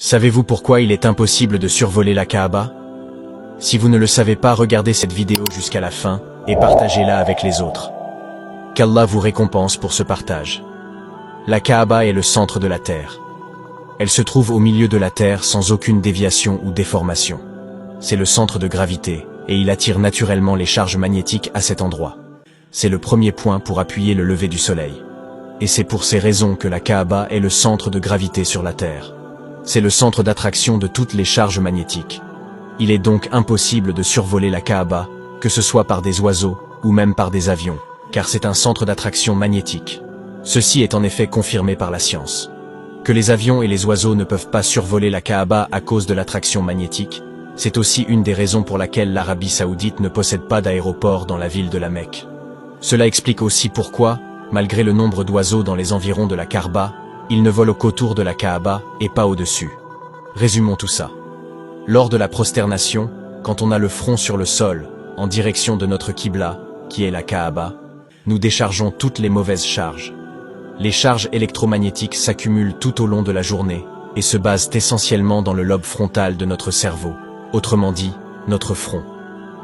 Savez-vous pourquoi il est impossible de survoler la Kaaba? Si vous ne le savez pas, regardez cette vidéo jusqu'à la fin et partagez-la avec les autres. Qu'Allah vous récompense pour ce partage. La Kaaba est le centre de la terre. Elle se trouve au milieu de la terre sans aucune déviation ou déformation. C'est le centre de gravité et il attire naturellement les charges magnétiques à cet endroit. C'est le premier point pour appuyer le lever du soleil. Et c'est pour ces raisons que la Kaaba est le centre de gravité sur la terre. C'est le centre d'attraction de toutes les charges magnétiques. Il est donc impossible de survoler la Kaaba, que ce soit par des oiseaux ou même par des avions, car c'est un centre d'attraction magnétique. Ceci est en effet confirmé par la science. Que les avions et les oiseaux ne peuvent pas survoler la Kaaba à cause de l'attraction magnétique, c'est aussi une des raisons pour laquelle l'Arabie Saoudite ne possède pas d'aéroport dans la ville de la Mecque. Cela explique aussi pourquoi, malgré le nombre d'oiseaux dans les environs de la Kaaba, ils ne volent qu'autour de la Kaaba et pas au-dessus. Résumons tout ça. Lors de la prosternation, quand on a le front sur le sol, en direction de notre Qibla, qui est la Kaaba, nous déchargeons toutes les mauvaises charges. Les charges électromagnétiques s'accumulent tout au long de la journée et se basent essentiellement dans le lobe frontal de notre cerveau, autrement dit, notre front.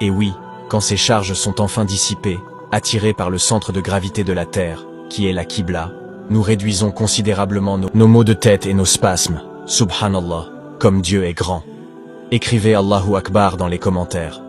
Et oui, quand ces charges sont enfin dissipées, attirées par le centre de gravité de la Terre, qui est la Qibla, nous réduisons considérablement nos maux de tête et nos spasmes. Subhanallah, comme Dieu est grand. Écrivez Allahu Akbar dans les commentaires.